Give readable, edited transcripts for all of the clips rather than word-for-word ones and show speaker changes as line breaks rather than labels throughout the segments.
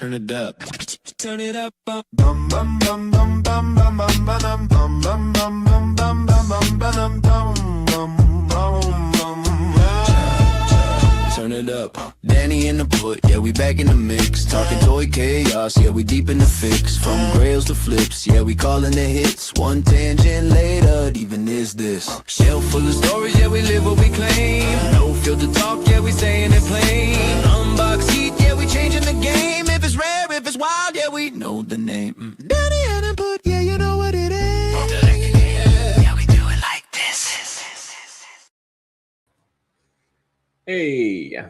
Turn it up. Turn it up. Bum bum bum bum bum bum bum bum bum bum bum bum bum bum bum bum bum bum. Turn it up. Danni Nput, yeah, we back in the mix. Talking toy chaos, yeah, we deep in the fix. From grails to flips, yeah, we calling the hits. One tangent later, it even is this. Shelf full of stories, yeah, we live what we claim. No filter talk, yeah, we saying it plain. Unbox heat, yeah, we changing the game. If it's rare, if it's wild, yeah, we know the name. Danni Nput, yeah, you know what it is. Yeah, we do it like this.
Hey,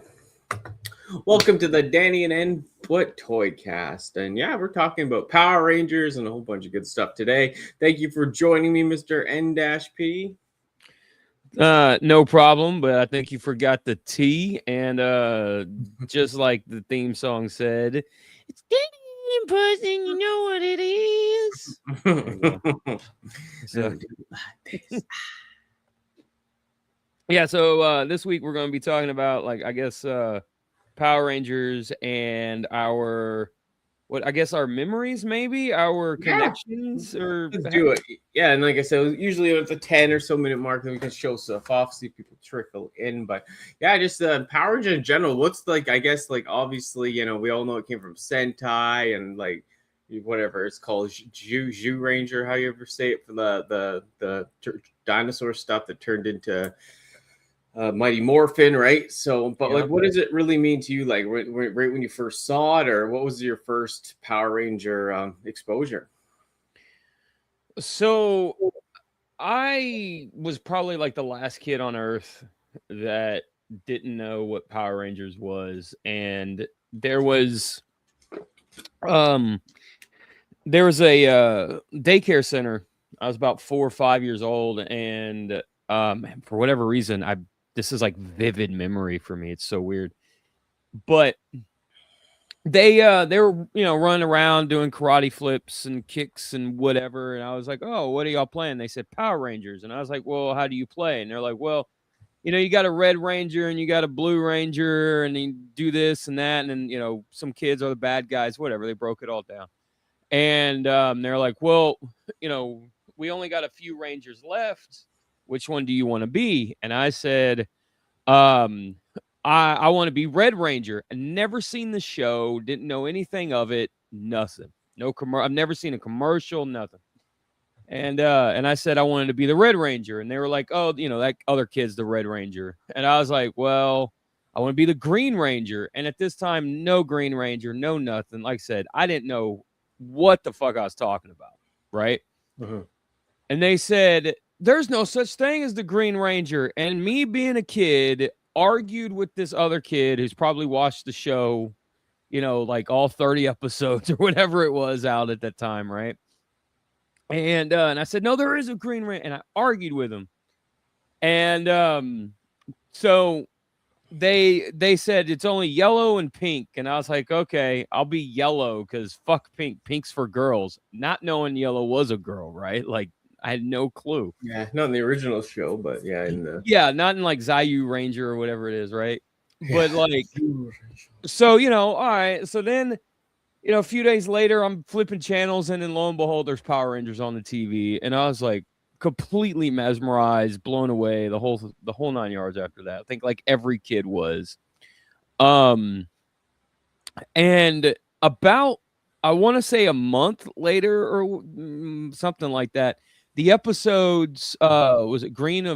welcome to the Danni Nput Toycast. And yeah, we're talking about Power Rangers and a whole bunch of good stuff today. Thank you for joining me, Mr. N-P.
No problem, but I think you forgot the T, and just like the theme song said, it's Danni Nput, and you know what it is. So, yeah, so this week we're going to be talking about, like, I guess, Power Rangers and our memories, maybe our connections, or
let's do it. Yeah, and like I said, usually at the 10 or so minute mark, then we can show stuff off, see people trickle in. But yeah, just Power Rangers in general. What's like, I guess, like, obviously, you know, we all know it came from Sentai and like whatever it's called, Zhu Ranger, how you ever say it, for the dinosaur stuff that turned into Mighty Morphin, right? So, but like, what does it really mean to you? Like, right when you first saw it, or what was your first Power Ranger exposure?
So I was probably like the last kid on Earth that didn't know what Power Rangers was, and there was a daycare center. I was about 4 or 5 years old, and for whatever reason, this is like vivid memory for me. It's so weird. But they were, you know, running around doing karate flips and kicks and whatever. And I was like, oh, what are y'all playing? They said Power Rangers. And I was like, well, how do you play? And they're like, well, you know, you got a Red Ranger and you got a Blue Ranger, and you do this and that. And then, you know, some kids are the bad guys, whatever. They broke it all down. And they're like, well, you know, we only got a few Rangers left. Which one do you want to be? And I said, I want to be Red Ranger. I never seen the show, didn't know anything of it, nothing. No I've never seen a commercial, nothing. And I said I wanted to be the Red Ranger, and they were like, oh, you know, that other kid's the Red Ranger. And I was like, well, I want to be the Green Ranger. And at this time, no Green Ranger, no nothing. Like I said, I didn't know what the fuck I was talking about, right?
Uh-huh.
And they said, there's no such thing as the Green Ranger. And me being a kid, argued with this other kid who's probably watched the show, you know, like all 30 episodes or whatever it was out at that time, right? And I said, no, there is a Green Ranger. And I argued with him. And so they said it's only yellow and pink. And I was like, okay, I'll be yellow because fuck pink. Pink's for girls. Not knowing yellow was a girl, right? Like, I had no clue.
Yeah, not in the original show, but yeah,
not in like Zayu Ranger or whatever it is, right? Yeah. But like, so, you know, all right. So then, you know, a few days later, I'm flipping channels, and then lo and behold, there's Power Rangers on the TV, and I was like completely mesmerized, blown away, the whole 9 yards after that. I think like every kid was. And about, I want to say a month later or something like that, the episodes, was it Green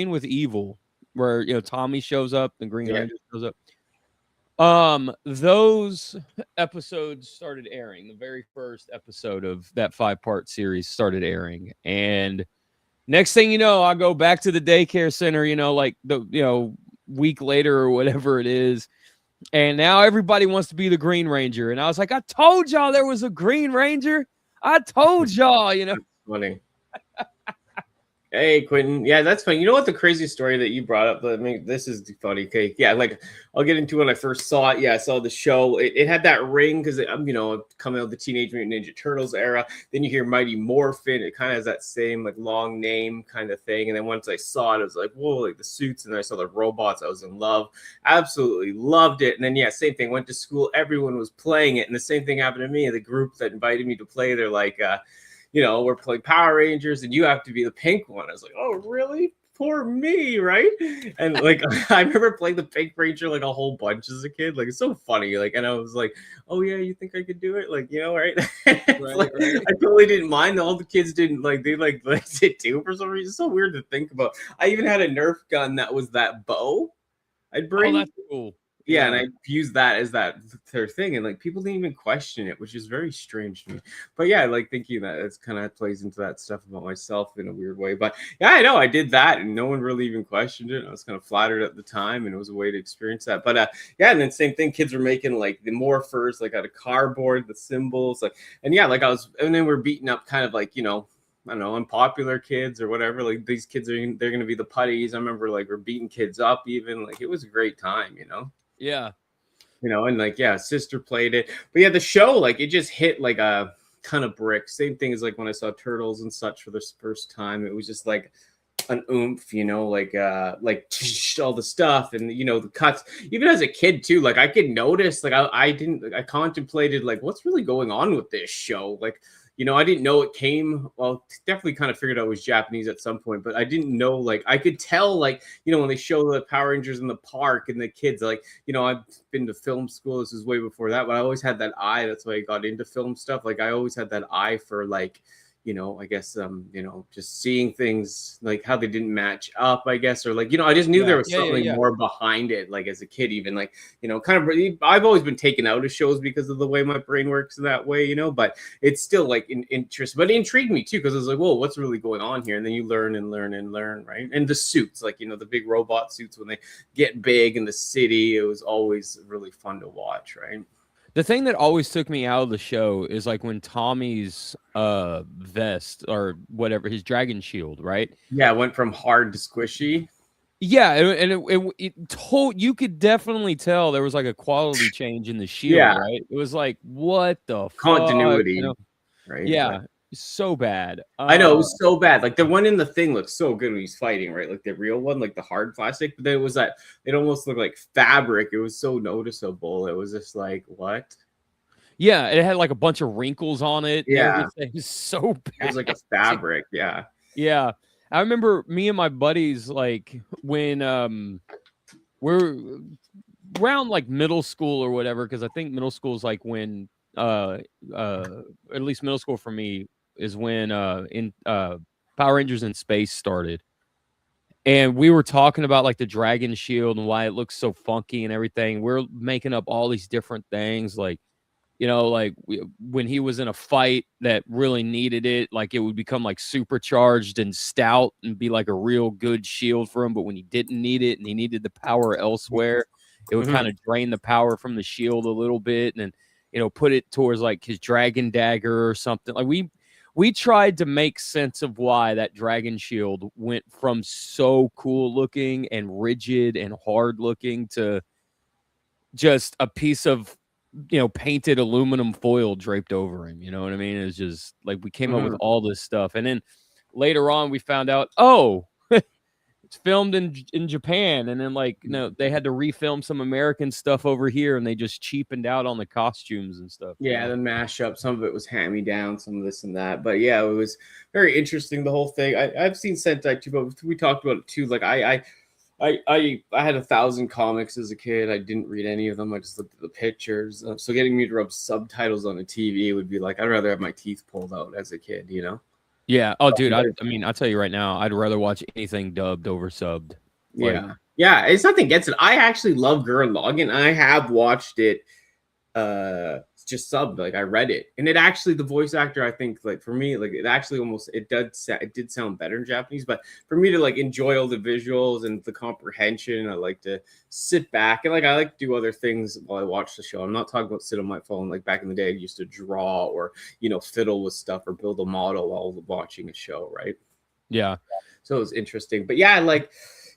with Evil, where, you know, Tommy shows up and Green Ranger shows up. Those episodes started airing. The very first episode of that 5-part series started airing. And next thing you know, I go back to the daycare center, you know, like the, you know, week later or whatever it is. And now everybody wants to be the Green Ranger. And I was like, I told y'all there was a Green Ranger. I told y'all, you know.
Funny. Hey, Quentin. Yeah, that's funny. You know what? The crazy story that you brought up, I mean, this is funny. Okay. Yeah, like I'll get into when I first saw it. Yeah, I saw the show. It had that ring because, coming out of the Teenage Mutant Ninja Turtles era. Then you hear Mighty Morphin. It kind of has that same like long name kind of thing. And then once I saw it, I was like, whoa, like the suits. And then I saw the robots. I was in love. Absolutely loved it. And then, yeah, same thing. Went to school. Everyone was playing it. And the same thing happened to me. The group that invited me to play, they're like, we're playing Power Rangers and you have to be the pink one. I was like, oh, really? Poor me, right? And like, I remember playing the Pink Ranger like a whole bunch as a kid. Like, it's so funny. Like, and I was like, oh, yeah, you think I could do it? Like, right? Like,
Right.
I totally didn't mind. All the kids didn't like, they like it too for some reason. It's so weird to think about. I even had a Nerf gun that was that bow I'd bring.
Oh, that's cool.
Yeah, and I used that as their thing, and like people didn't even question it, which is very strange to me. But yeah, like thinking that it's kind of plays into that stuff about myself in a weird way. But yeah, I know I did that, and no one really even questioned it. I was kind of flattered at the time, and it was a way to experience that. But yeah, and then same thing, kids were making like the morphers, like out of cardboard, the symbols, like, and yeah, like and then we're beating up kind of like I don't know, unpopular kids or whatever. Like these kids they're gonna be the putties. I remember like we're beating kids up even. Like it was a great time,
Yeah.
and like, yeah, sister played it. But yeah, the show, like, it just hit like a ton of bricks. Same thing as like when I saw Turtles and such for the first time. It was just like an oomph, like all the stuff and the cuts. Even as a kid too, like I could notice, like I contemplated like what's really going on with this show. Like, I didn't know it came. Well, definitely kind of figured out it was Japanese at some point, but I didn't know. Like, I could tell. Like, when they show the Power Rangers in the park and the kids. Like, I've been to film school. This is way before that, but I always had that eye. That's why I got into film stuff. Like, I always had that eye for like, I guess, just seeing things like how they didn't match up, I guess, or like, I just knew there was something more behind it. Like as a kid, even like, kind of, I've always been taken out of shows because of the way my brain works that way, but it's still like interest, but it intrigued me too. Cause I was like, whoa, what's really going on here? And then you learn and learn and learn. Right. And the suits, like, the big robot suits, when they get big in the city, it was always really fun to watch. Right.
The thing that always took me out of the show is like when Tommy's vest or whatever, his dragon shield, right?
Yeah, it went from hard to squishy.
Yeah, and it told you could definitely tell there was like a quality change in the shield, right? It was like, what the
continuity,
fuck?
right?
Yeah, so bad.
I know, it was so bad. Like the one in the thing looks so good when he's fighting, right? Like the real one, like the hard plastic. But then it was it almost looked like fabric. It was so noticeable. It was just like, what?
Yeah, it had like a bunch of wrinkles on it.
Yeah,
it was so bad.
It was like a fabric. Yeah,
yeah. I remember me and my buddies, like when we're around like middle school or whatever, because I think middle school is like when at least middle school for me is when Power Rangers in Space started. And we were talking about like the dragon shield and why it looks so funky and everything. We're making up all these different things, like, when he was in a fight that really needed it, like it would become like supercharged and stout and be like a real good shield for him. But when he didn't need it and he needed the power elsewhere, it would kind of drain the power from the shield a little bit and, put it towards like his dragon dagger or something. Like we tried to make sense of why that dragon shield went from so cool looking and rigid and hard looking to just a piece of painted aluminum foil draped over him. You know what I mean? It's just like we came up with all this stuff. And then later on we found out, it's filmed in Japan. And then they had to refilm some American stuff over here and they just cheapened out on the costumes and stuff.
Yeah, the mashup. Some of it was hand-me-down, some of this and that. But yeah, it was very interesting, the whole thing. I've seen Sentai too, but we talked about it too. Like I had 1,000 comics as a kid. I didn't read any of them. I just looked at the pictures. So getting me to rub subtitles on a TV would be like, I'd rather have my teeth pulled out as a kid,
Yeah. Oh, dude. I mean, I'll tell you right now, I'd rather watch anything dubbed over subbed.
Yeah. Yeah. It's nothing against it. I actually love Gurren Lagann. I have watched it just subbed. Like I read it, and it actually, the voice actor, I think, like for me, like it actually almost it did sound better in Japanese. But for me to like enjoy all the visuals and the comprehension, I like to sit back and I like to do other things while I watch the show. I'm not talking about sit on my phone like back in the day. I used to draw or fiddle with stuff or build a model while watching a show, right?
Yeah.
So it was interesting. But yeah, like,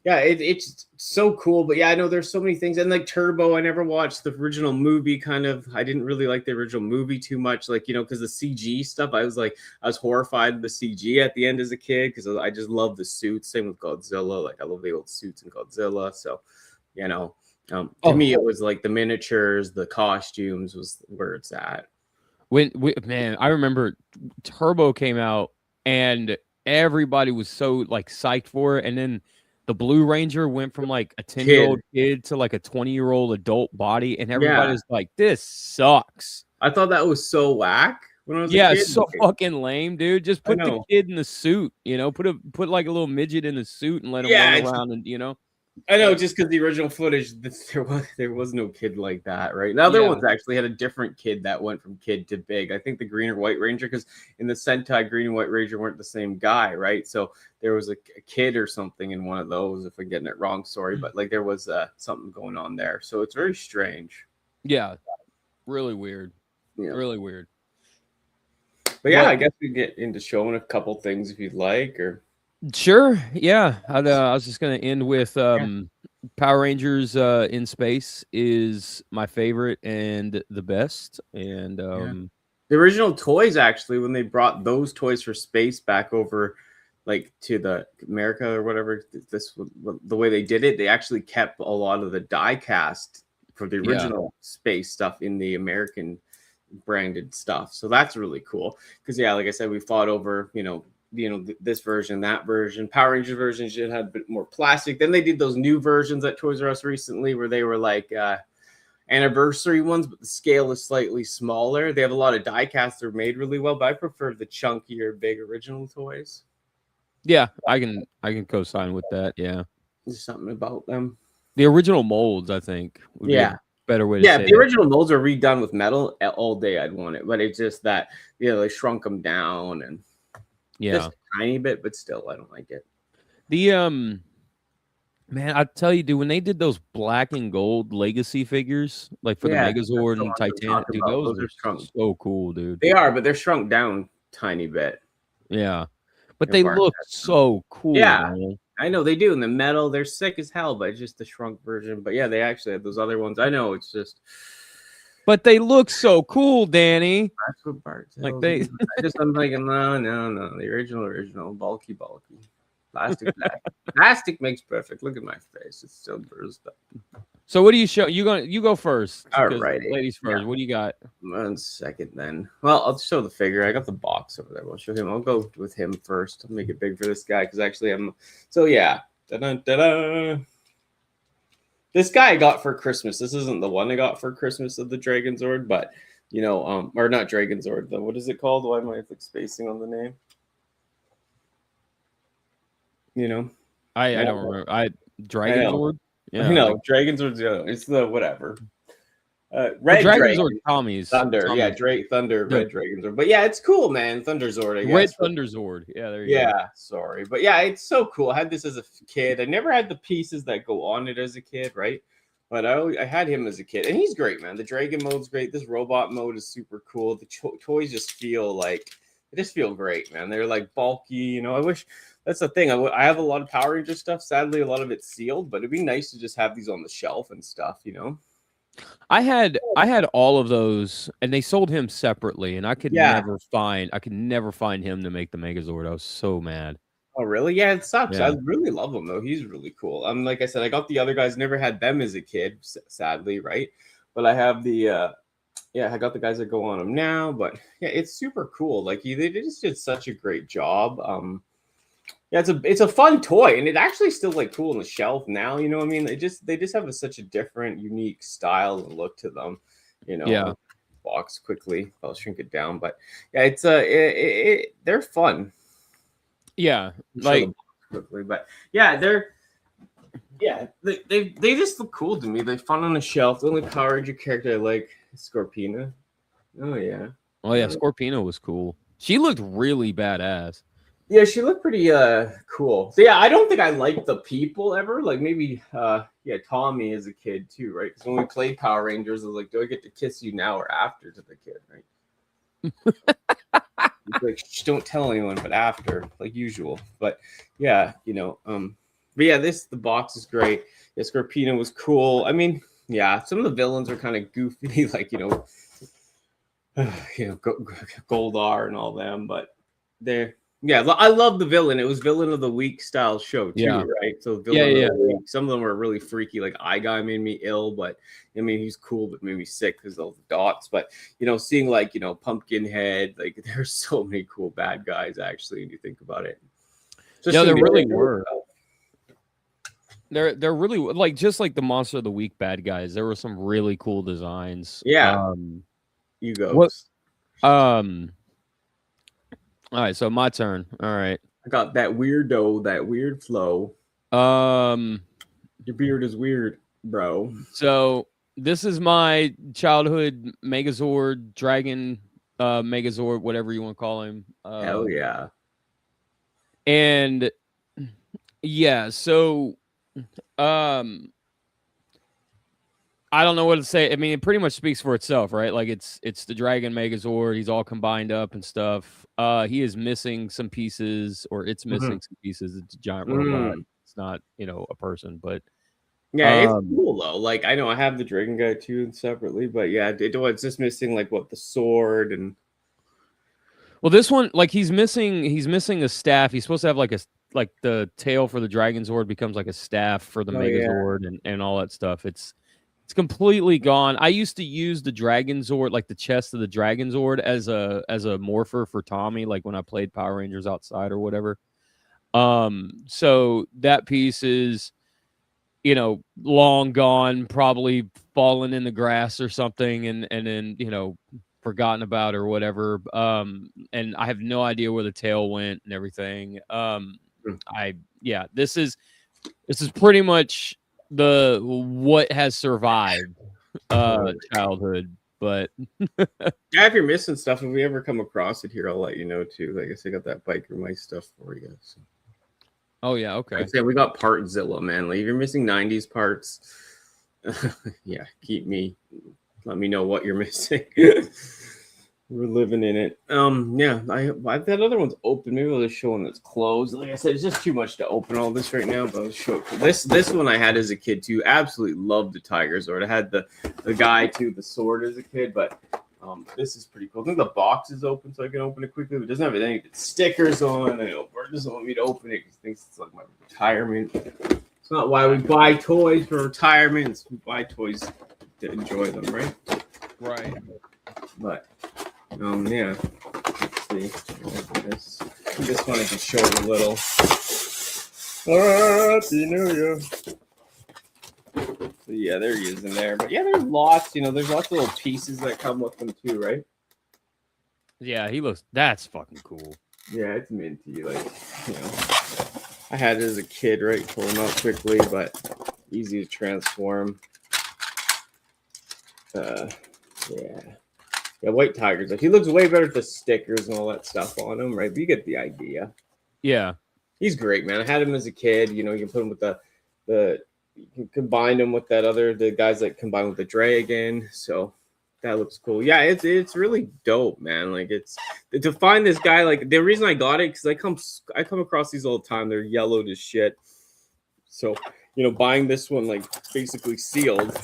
yeah, it's so cool. But yeah, I know there's so many things. And like Turbo, I never watched the original movie. Kind of, I didn't really like the original movie too much. Like, you know, because the CG stuff, I was horrified of the CG at the end as a kid because I just love the suits. Same with Godzilla. Like, I love the old suits in Godzilla. So, you know, to me, it was like the miniatures, the costumes was where it's at.
Man, I remember Turbo came out and everybody was so like psyched for it, and then the Blue Ranger went from like a 10-year-old kid to like a 20-year-old adult body, and everybody was like, "This sucks."
I thought that was so whack when I was a kid.
Yeah, so fucking lame, dude. Just put the kid in the suit, you know, put like a little midget in the suit and let him run around, and you know.
I know, just because the original footage, there was no kid like that, right? The other ones actually had a different kid that went from kid to big. I think the Green or White Ranger, because in the Sentai, Green and White Ranger weren't the same guy, right? So there was a kid or something in one of those, if I'm getting it wrong, sorry, but like there was something going on there. So it's very strange.
Yeah, really weird. Yeah. Really weird.
But yeah, I guess we get into showing a couple things if you'd like, or...
Sure. Yeah. I was just going to end with Power Rangers in Space is my favorite and the best. And
the original toys, actually, when they brought those toys for space back over like to the America or whatever, the way they did it, they actually kept a lot of the die cast for the original space stuff in the American branded stuff. So that's really cool. Because like I said, we fought over, this version, that version. Power Rangers versions should have a bit more plastic. Then they did those new versions at Toys R Us recently where they were like anniversary ones, but the scale is slightly smaller. They have a lot of die casts that are made really well, but I prefer the chunkier, big original toys.
Yeah, I can co-sign with that. Yeah,
there's something about them.
The original molds, I think. Would be a better way to say
if the original molds are redone with metal all day, I'd want it. But it's just that they shrunk them down and just a tiny bit, but still, I don't like it.
The man, I tell you, dude, when they did those black and gold legacy figures, like for the Megazord and Titanic, dude, those are so cool, dude.
They are, but they're shrunk down tiny bit.
Yeah, but they look so cool.
Yeah, man. I know they do. In the metal, they're sick as hell, but it's just the shrunk version. But yeah, they actually have those other ones. I know, it's just.
But they look so cool, Danny.
That's what Bart tells me. I'm thinking, no. The original, bulky. Plastic. Plastic makes perfect. Look at my face; it's still bruised up.
So, what do you show? You go first.
All right,
ladies first. Yeah. What do you got?
1 second, then. Well, I'll show the figure. I got the box over there. We'll show him. I'll go with him first. I'll make it big for this guy because actually I'm. So yeah. Da-da-da-da. This guy I got for Christmas. This isn't the one I got for Christmas of the Dragon Zord, but or not Dragon Zord. What is it called? Why am I spacing on the name?
I don't remember. Dragon Zord.
Yeah, Dragon Zord. It's the whatever.
Red Dragon Zord. Tommy's
Thunder.
Tommy.
Yeah, Thunder. Red Dragon Zord. But yeah, it's cool, man. Thunder Zord. I guess.
Red Thunder Zord. Yeah, there you go.
Yeah, sorry, but yeah, it's so cool. I had this as a kid. I never had the pieces that go on it as a kid, right? But I had him as a kid, and he's great, man. The Dragon mode's great. This robot mode is super cool. The toys just feel great, man. They're like bulky. I wish. That's the thing. I have a lot of Power Ranger stuff. Sadly, a lot of it's sealed, but it'd be nice to just have these on the shelf and stuff,
I had all of those, and they sold him separately, and I could never find him to make the Megazord. I was so mad.
Oh, really? Yeah, it sucks. Yeah. I really love him though. He's really cool. Like I said, I got the other guys. Never had them as a kid, sadly, right? But I have the I got the guys that go on them now. But yeah, it's super cool. Like they just did such a great job. Yeah, it's a fun toy, and it actually still cool on the shelf now. You know what I mean? They just have such a different, unique style and look to them.
Yeah.
Box quickly. I'll shrink it down, but yeah, it's they're fun.
Yeah,
quickly, but yeah, they just look cool to me. They're fun on the shelf. The only Power Ranger character I like is Scorpina. Oh yeah.
Scorpina was cool. She looked really badass.
Yeah, she looked pretty cool. So yeah, I don't think I liked the people ever. Like maybe Tommy as a kid too, right? Because when we played Power Rangers, I was like, do I get to kiss you now or after to the kid, right? like, shh, don't tell anyone, but after, like usual. But yeah, but yeah, the box is great. Yeah, Scorpino was cool. I mean, yeah, some of the villains are kind of goofy, like Goldar and all them, but they're I love the villain. It was villain of the week style show too,
Yeah.
right? So
Yeah.
of the week. Some of them were really freaky. Like Eye Guy made me ill, but I mean he's cool, but made me sick because of the dots. But seeing like Pumpkinhead, like there's so many cool bad guys actually when you think about it.
Yeah, there really were. They're really like just like the Monster of the Week bad guys. There were some really cool designs.
Yeah. You go.
What? All right, so my turn. All right.
I got that weird flow. Your beard is weird, bro.
So this is my childhood Megazord, Dragon, Megazord, whatever you want to call him.
Hell yeah.
And yeah, so I don't know what to say. I mean, it pretty much speaks for itself, right? Like it's the Dragon Megazord. He's all combined up and stuff. He is missing some pieces, or it's missing some pieces. It's a giant robot. It's not, a person, but
yeah, it's cool though. Like I know I have the Dragon guy too separately, but yeah, it's just missing like the sword and.
Well, this one, like he's missing a staff. He's supposed to have like the tail for the Dragon Zord becomes like a staff for the Megazord and all that stuff. It's completely gone. I used to use the Dragon Zord, like the chest of the Dragon Zord, as a morpher for Tommy, like when I played Power Rangers outside or whatever. So that piece is, long gone, probably fallen in the grass or something, and then forgotten about or whatever. And I have no idea where the tail went and everything. This is pretty much what has survived childhood. But
yeah, if you're missing stuff, if we ever come across it here, I'll let you know too. I guess I got that biker mice stuff for you. So.
Oh yeah, okay.
I'd say we got Partzilla, man. Like if you're missing 90s parts, yeah, let me know what you're missing. We're living in it. I've that other one's open. Maybe I'll just show one that's closed. Like I said, it's just too much to open all this right now, but I'll show it. This one I had as a kid too. Absolutely loved the Tiger Zord. I had the guy too, the sword as a kid, but this is pretty cool. I think the box is open, so I can open it quickly. But it doesn't have any stickers on. I know Bert doesn't want me to open it because he thinks it's like my retirement. It's not why we buy toys for retirement. It's we buy toys to enjoy them, right?
Right.
But yeah. Let's see. This one I can show you a little. Happy New Year. So yeah, there he is in there. But yeah, there's lots. There's lots of little pieces that come with them too, right?
Yeah, that's fucking cool.
Yeah, it's minty. Like I had it as a kid, right? Pull them out quickly, but easy to transform. Yeah, white tigers. Like he looks way better with the stickers and all that stuff on him, right? But you get the idea.
Yeah,
he's great, man. I had him as a kid. You can put him with the you can combine him with the guys that combine with the dragon. So that looks cool. Yeah, it's really dope, man. Like it's to find this guy. Like the reason I got it because I come across these all the time. They're yellowed as shit. So buying this one like basically sealed,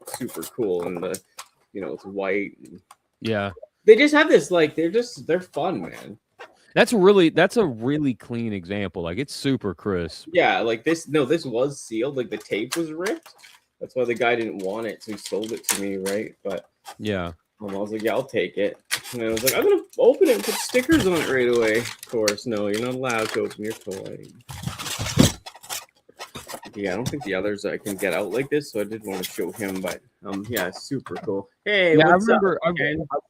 super cool, and it's white.
Yeah,
they just have this like they're fun, man.
That's a really clean example. Like it's super crisp.
Yeah, like this was sealed. Like the tape was ripped. That's why the guy didn't want it, so he sold it to me, right? But
yeah,
I was like, yeah, I'll take it. And I was like, I'm gonna open it and put stickers on it right away. Of course, no, you're not allowed to open your toy. Yeah, I don't think the others I can get out like this, so I did want to show him. But yeah, super cool. Hey,
yeah,
what's
I remember.
up,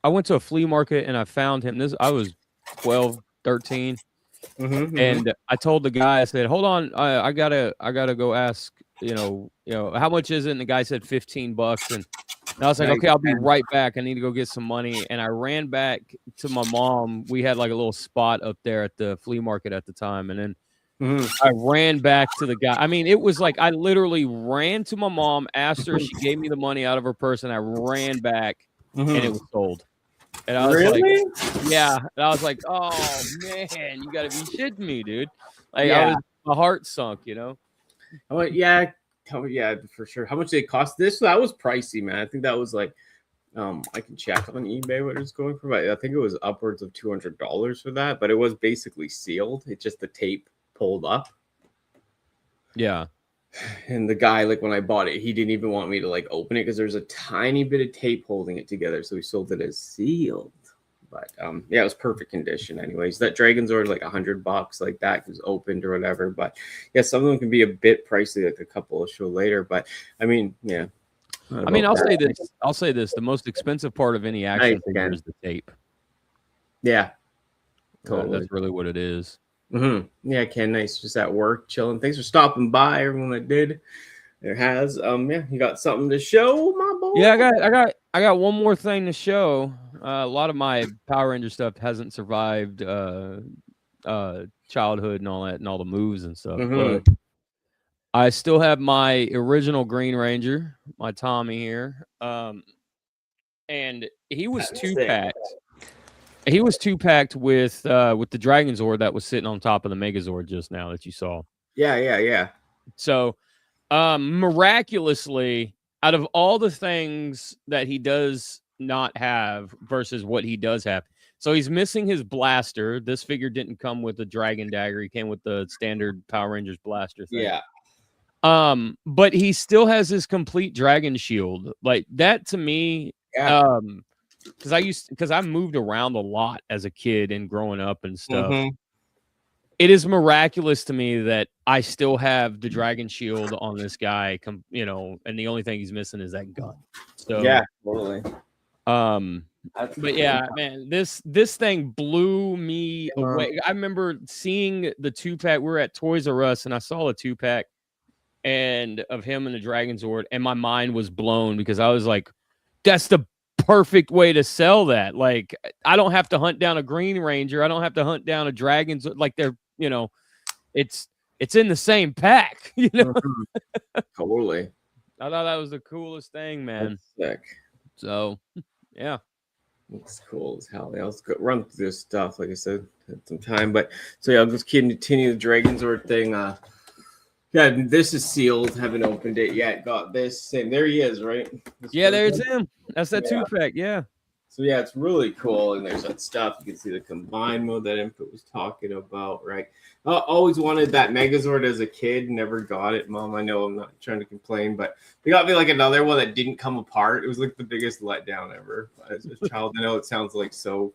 I went to a flea market and I found him. I was 12, 13. And I told the guy, I said, hold on, I gotta go ask, how much is it? And the guy said $15. And I was like, okay, I'll be right back. I need to go get some money. And I ran back to my mom. We had like a little spot up there at the flea market at the time. And then I ran back to the guy. I mean, it was like I literally ran to my mom, asked her, she gave me the money out of her purse, and I ran back and it was sold. And I was
Really?
like, yeah. And I was like, oh man, you gotta be shitting me, dude. Like
Yeah.
my heart sunk, you know.
Oh, yeah. Oh, yeah, for sure. How much did it cost? That was pricey, man. I think that was like, I can check on eBay what it's going for, but I think it was upwards of $200 for that. But it was basically sealed. It's just the tape pulled up.
Yeah.
And the guy, like when I bought it, he didn't even want me to like open it because there's a tiny bit of tape holding it together. So he sold it as sealed. But yeah, it was perfect condition. Anyways, that Dragon's Order like $100, like that was opened or whatever. But yeah, some of them can be a bit pricey, like a couple of show later. But I mean, yeah.
I mean, I'll say this: the most expensive part of any action figure is the tape.
Yeah, totally.
That's really what it is.
Mm-hmm. Yeah, Ken, nice. Just at work, chilling. Thanks for stopping by, everyone that did. There has. Yeah, you got something to show, my boy?
Yeah, I got one more thing to show. A lot of my Power Ranger stuff hasn't survived childhood and all that and all the moves and stuff.
Mm-hmm.
But I still have my original Green Ranger, my Tommy here. And he was two-packed. He was two-packed with the Dragon Zord that was sitting on top of the Megazord just now that you saw.
Yeah.
So, miraculously, out of all the things that he does not have versus what he does have, so he's missing his blaster. This figure didn't come with a dragon dagger. He came with the standard Power Rangers blaster thing.
Yeah.
But he still has his complete dragon shield. Like that to me,
Yeah.
because I moved around a lot as a kid and growing up and stuff.
Mm-hmm.
It is miraculous to me that I still have the dragon shield on this guy, and the only thing he's missing is that gun. So
yeah, totally.
But yeah, man, this thing blew me away. I remember seeing the 2-pack. We were at Toys R Us, and I saw a 2-pack and of him and the Dragon Zord, and my mind was blown because I was like, "That's the perfect way to sell that." Like, I don't have to hunt down a Green Ranger. I don't have to hunt down a Dragon Zord. Like they're, it's in the same pack.
Totally.
I thought that was the coolest thing, man.
That's sick.
So, yeah.
It's cool as hell. Yeah, let's go run through this stuff. Like I said, had some time, but so yeah, I'll just continue the Dragon Zord thing. Yeah, this is sealed. Haven't opened it yet. Got this, and there he is, right?
There's him. That's that 2-pack. Yeah.
So yeah, it's really cool, and there's that stuff. You can see the combined mode that Input was talking about, right? I always wanted that Megazord as a kid, never got it, Mom. I know I'm not trying to complain, but they got me like another one that didn't come apart. It was like the biggest letdown ever as a child. I know it sounds like so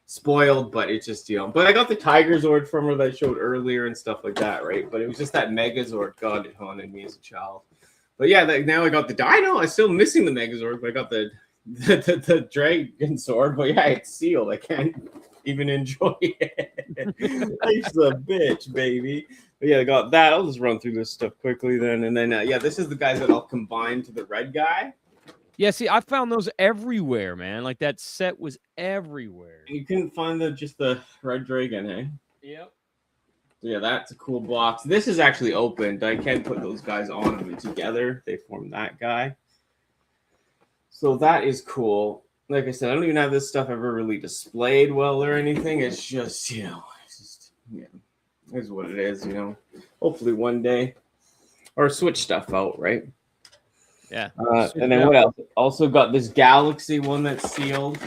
spoiled, but it's just, but I got the Tiger Zord from her that I showed earlier and stuff like that, right? But it was just that Megazord. God, it haunted me as a child. But yeah, now I got the Dino. I'm still missing the Megazord, but I got the Dragon Zord. But yeah, it's sealed. I can't even enjoy it. Life's a bitch, baby. But yeah, I got that. I'll just run through this stuff quickly then. And then, this is the guys that I'll combine to the red guy.
Yeah, see, I found those everywhere, man. Like that set was everywhere.
You couldn't find just the red dragon, eh?
Yep.
Yeah, that's a cool box. This is actually opened. I can put those guys on them together. They form that guy. So that is cool. Like I said, I don't even have this stuff ever really displayed well or anything. It's just, it's what it is, Hopefully one day. Or switch stuff out, right?
Yeah.
And then what else? Also got this Galaxy one that's sealed,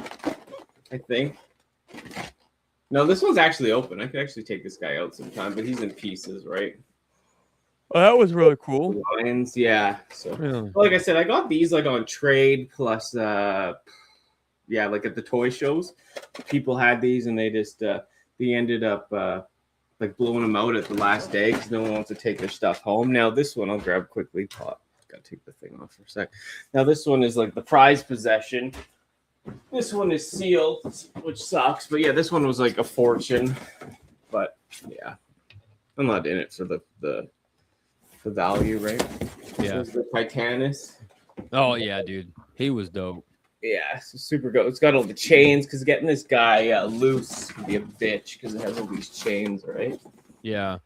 I think. No, this one's actually open. I could actually take this guy out sometime, but he's in pieces, right?
Oh, that was really cool.
Lions, yeah. So, like I said, I got these like on trade plus, like at the toy shows. People had these and they just they ended up like blowing them out at the last day because no one wants to take their stuff home. Now this one I'll grab quickly. Gotta take the thing off for a sec. Now this one is like the prized possession. This one is sealed, which sucks. But yeah, this one was like a fortune. But yeah, I'm not in it for the value, right?
Yeah.
This is the Titanus.
Oh yeah, dude, he was dope.
Yeah, so super good. It's got all the chains because getting this guy loose can be a bitch because it has all these chains, right?
Yeah.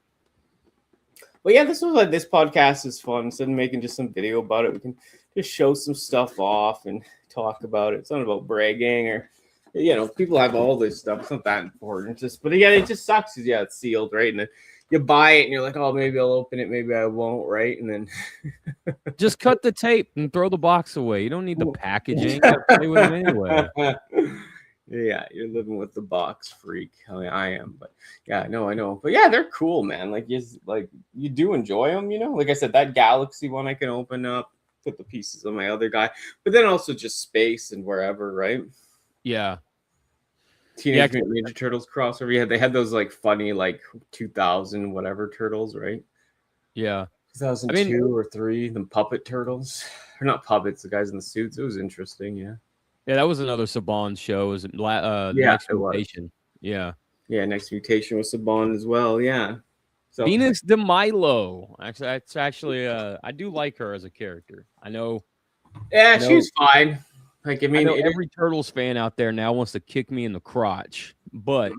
But yeah, this podcast is fun. Instead of making just some video about it, we can just show some stuff off and talk about it. It's not about bragging or you know, people have all this stuff. It's not that important. It's just, but yeah, it just sucks because yeah, it's sealed, right? And then you buy it and you're like, oh, maybe I'll open it, maybe I won't, right? And then
Just cut the tape and throw the box away. You don't need the packaging. You gotta play with them anyway.
Yeah, you're living with the box freak. I am, but yeah, no, I know. But yeah, they're cool, man. Like you do enjoy them, you know. Like I said, that Galaxy one I can open up, put the pieces on my other guy, but then also just space and wherever, right?
Yeah.
Teenage Mutant Ninja Turtles crossover. Yeah, they had those like funny like 2000 whatever turtles, right?
Yeah.
2002 or 3, the puppet turtles. Or not puppets, the guys in the suits. It was interesting, yeah.
Yeah, that was another Saban show. Was Next Mutation? Yeah.
Yeah, Next Mutation was Saban as well. Yeah. So
Venus de Milo. Actually, that's actually I do like her as a character. I know.
Yeah, she's fine. Like I mean,
every Turtles fan out there now wants to kick me in the crotch, but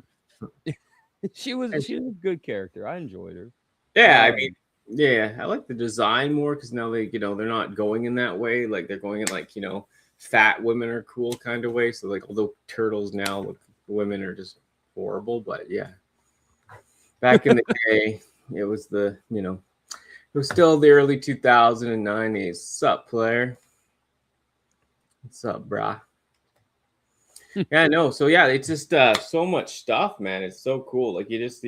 she was a good character. I enjoyed her.
Yeah, I mean, yeah, I like the design more because now they, you know, they're not going in that way. Like they're going in like, you know, fat women are cool kind of way. So like, although Turtles now look, women are just horrible, but yeah, back in the day, it was the, you know, it was still the early 2090s. Sup, player? What's up, brah? Yeah, no. So yeah, it's just so much stuff, man. It's so cool. Like you just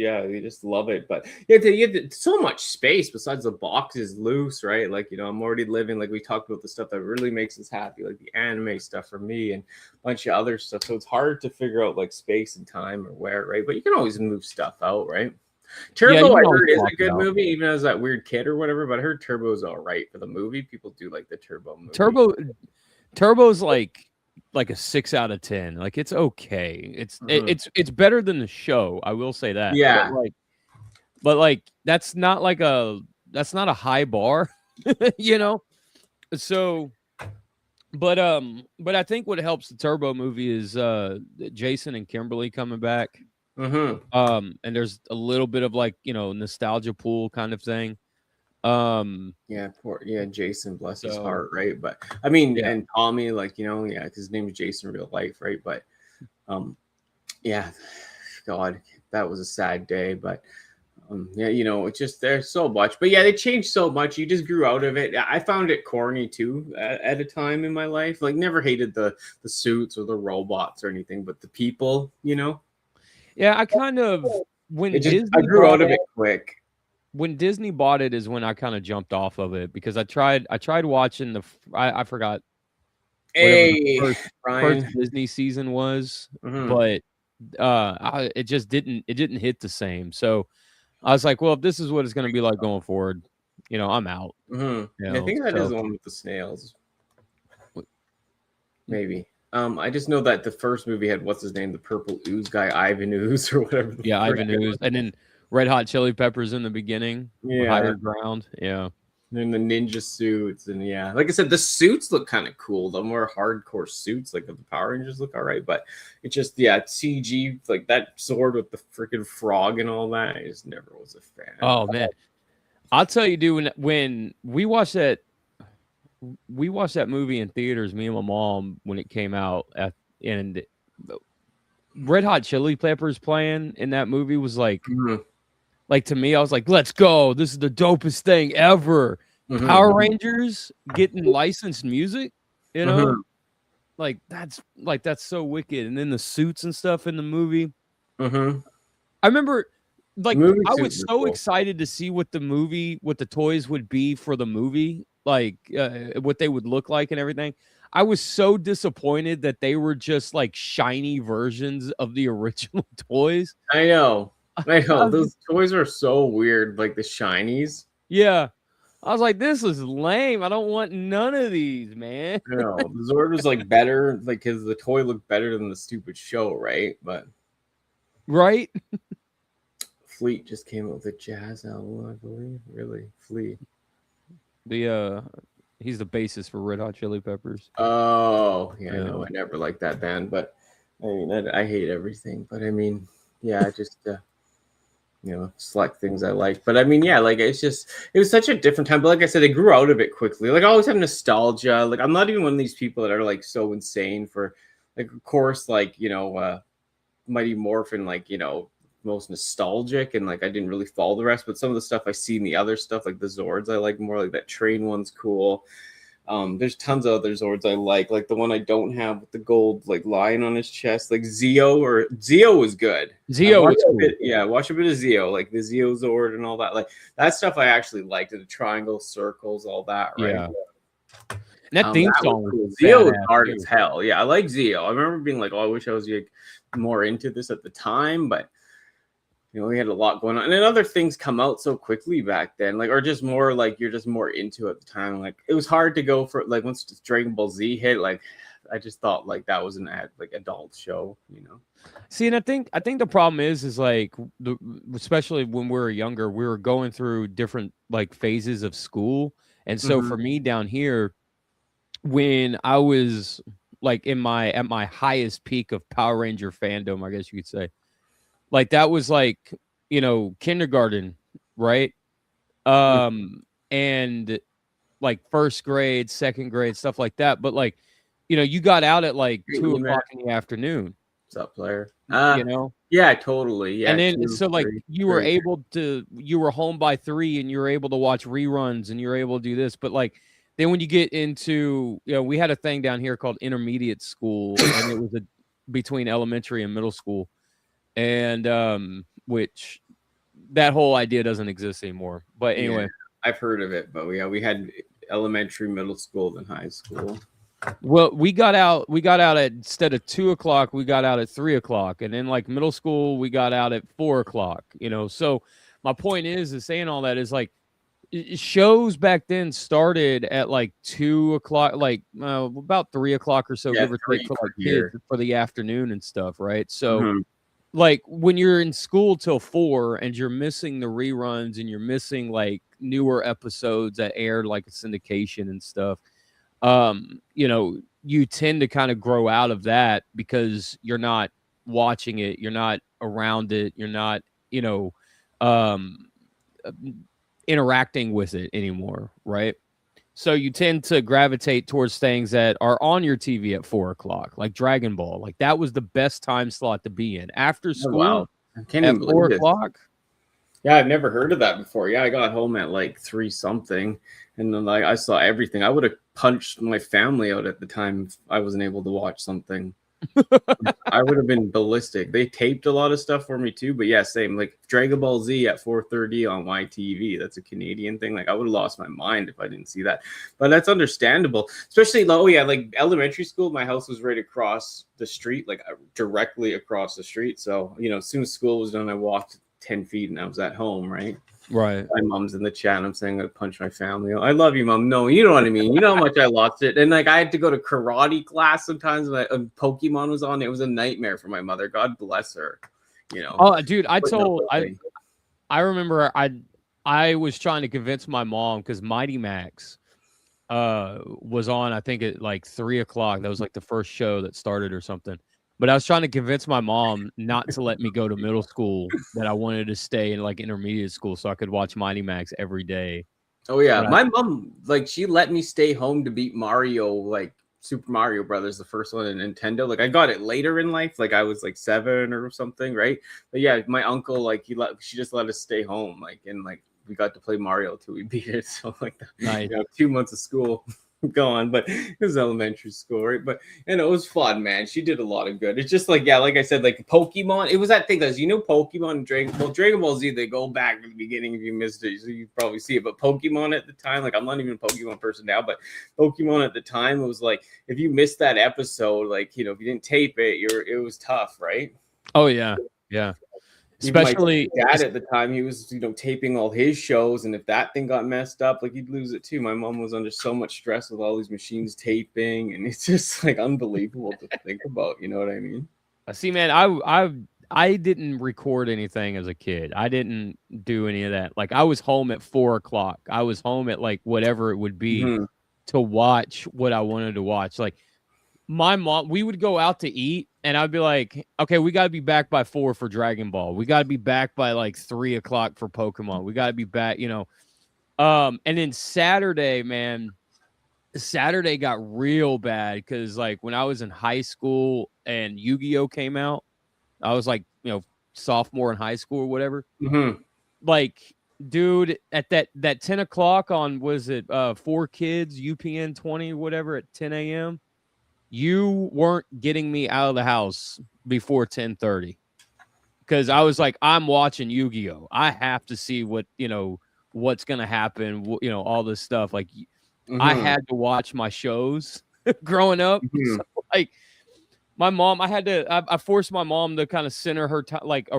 love it. But you have so much space besides the boxes loose, right? Like, you know, I'm already living, like we talked about the stuff that really makes us happy, like the anime stuff for me and a bunch of other stuff. So it's hard to figure out like space and time or where, right? But you can always move stuff out, right? Turbo, I heard, is a good movie, even as that weird kid or whatever. But I heard Turbo's all right for the movie. People do like the Turbo movie.
Turbo's like a 6 out of 10. Like it's okay. It's better than the show. I will say that.
Yeah.
But that's not a high bar, you know. So, but I think what helps the Turbo movie is Jason and Kimberly coming back. And there's a little bit of like, you know, nostalgia pool kind of thing.
Jason, bless his heart, right? But I mean, and Tommy, like, you know, because his name is Jason in real life, right? But God, that was a sad day. But you know, it's just there's so much. But yeah, they changed so much. You just grew out of it. I found it corny too at a time in my life. Like, never hated the suits or the robots or anything, but the people, you know.
Yeah, I kind of
I grew out of it quick.
When Disney bought it is when I kind of jumped off of it because I tried watching I forgot the first Disney season was, but it just didn't hit the same. So I was like, well, if this is what it's going to be like going forward, you know, I'm out.
You know, I think that is the one with the snails. Maybe. I just know that the first movie had what's his name, the purple ooze guy, Ivan Ooze or whatever.
Yeah, Ivan Ooze, and then Red Hot Chili Peppers in the beginning. Higher Ground. Yeah.
And the ninja suits. And yeah, like I said, the suits look kind of cool. The more hardcore suits, like the Power Rangers, look all right. But it's just, CG, like that sword with the freaking frog and all that. I just never was a fan.
Oh, man. I'll tell you, dude, when we watched that movie in theaters, me and my mom, when it came out, and Red Hot Chili Peppers playing in that movie was like, like to me, I was like, let's go. This is the dopest thing ever. Power Rangers getting licensed music, you know, like that's so wicked. And then the suits and stuff in the movie. I remember, like, I was so excited to see what the toys would be for the movie, like what they would look like and everything. I was so disappointed that they were just like shiny versions of the original toys.
I know. Those toys are so weird, like the shinies.
Yeah. I was like, this is lame. I don't want none of these, man.
No, the Zord was like better, like because the toy looked better than the stupid show, right? But Fleet just came up with a jazz album, I believe. Really, Fleet.
He's the bassist for Red Hot Chili Peppers.
Oh, yeah, I know. I never liked that band, but I mean, I hate everything. But I mean, yeah, I just you know, select things I like. But I mean, yeah, like it was such a different time. But like I said, I grew out of it quickly. Like I always have nostalgia. Like I'm not even one of these people that are like so insane for like of course, like Mighty Morphin, like most nostalgic, and like I didn't really follow the rest, but some of the stuff I see in the other stuff, like the Zords, I like more. Like that train one's cool. There's tons of other Zords I like the one I don't have with the gold like lion on his chest, like Zeo was good.
Zeo was cool.
Watch a bit of Zeo, like the Zeo Zord and all that. Like that stuff I actually liked. The triangles, circles, all that, right?
Yeah. And that theme song was
cool. Zeo was
badass,
hard
too.
as hell. Yeah, I like Zeo. I remember being like, oh, I wish I was like more into this at the time, but we had a lot going on, and then other things come out so quickly back then, like, or just more like you're just more into it at the time. Like it was hard to go for, like, once Dragon Ball Z hit, like I just thought like that was an adult show,
See, and I think the problem is like especially when we were younger, we were going through different like phases of school, and so for me down here, when I was like at my highest peak of Power Ranger fandom, I guess you could say. Like that was like, kindergarten, right? And like first grade, second grade, stuff like that. But like, you got out at like 2 o'clock in the afternoon.
What's up, player?
Yeah,
totally. Yeah.
And then so like you were home by 3 and you were able to watch reruns and you're able to do this. But like then when you get into, we had a thing down here called intermediate school, and it was between elementary and middle school. And which that whole idea doesn't exist anymore. But anyway,
I've heard of it, but we had elementary, middle school, then high school.
Well, we got out at, instead of 2 o'clock, we got out at 3 o'clock, and then like middle school, we got out at 4 o'clock. So my point is saying all that is like shows back then started at like 2 o'clock, like about 3 o'clock or so, give or take, for like kids for the afternoon and stuff, right? So. Like when you're in school till 4 and you're missing the reruns and you're missing like newer episodes that aired like a syndication and stuff, you tend to kind of grow out of that because you're not watching it, you're not around it, you're not, interacting with it anymore, right? So you tend to gravitate towards things that are on your TV at 4 o'clock, like Dragon Ball. Like that was the best time slot to be in after school at 4 o'clock.
Yeah, I've never heard of that before. Yeah, I got home at like 3 something, and then like I saw everything. I would have punched my family out at the time if I wasn't able to watch something. I would have been ballistic. They taped a lot of stuff for me too, but yeah, same. Like Dragon Ball Z at 4:30 on my TV. That's a Canadian thing. Like I would have lost my mind if I didn't see that. But that's understandable. Especially like elementary school. My house was right across the street, like directly across the street. So as soon as school was done, I walked 10 feet and I was at home, right?
Right.
My mom's in the chat. I'm saying I punch my family. I love you, mom. No, you know what I mean. You know how much I lost it. And like I had to go to karate class sometimes when Pokemon was on. It was a nightmare for my mother. God bless her.
Oh, dude, I remember I was trying to convince my mom because Mighty Max was on, I think at like 3 o'clock. That was like the first show that started or something. But I was trying to convince my mom not to let me go to middle school, that I wanted to stay in like intermediate school so I could watch Mighty Max every day.
Oh yeah, my mom, like, she let me stay home to beat Mario, like Super Mario Brothers, the first one in Nintendo. Like I got it later in life, like I was like 7 or something, right? But yeah, my uncle, like she just let us stay home, like, and like we got to play Mario till we beat it. So like,
nice.
2 months of school gone, but it was elementary school, right? But it was fun, man. She did a lot of good. It's just like, yeah, like I said, like Pokemon. It was that thing, guys. Pokemon and Dragon Ball Z. They go back to the beginning if you missed it, so you probably see it. But Pokemon at the time, like I'm not even a Pokemon person now, but Pokemon at the time, it was like if you missed that episode, like if you didn't tape it, it was tough, right?
Oh yeah, yeah. Especially
my dad at the time, he was taping all his shows, and if that thing got messed up, like he'd lose it too. My mom was under so much stress with all these machines taping, and it's just like unbelievable to think about. You know what I mean?
See, man, I didn't record anything as a kid. I didn't do any of that. Like I was home at 4 o'clock. I was home at like whatever it would be to watch what I wanted to watch. Like my mom, we would go out to eat, and I'd be like, okay, we got to be back by 4 for Dragon Ball. We got to be back by like 3 o'clock for Pokemon. We got to be back, and then Saturday, man, Saturday got real bad because like when I was in high school and Yu-Gi-Oh came out, I was like, sophomore in high school or whatever.
Mm-hmm.
Like, dude, at that 10 o'clock on, was it 4Kids, UPN 20, whatever, at 10 a.m., you weren't getting me out of the house before 10:30. Because I was like, I'm watching Yu-Gi-Oh! I have to see what's going to happen, all this stuff. Like, I
Mm-hmm.
had to watch my shows growing up.
Mm-hmm.
So, like, my mom, I forced my mom to kind of center her time, like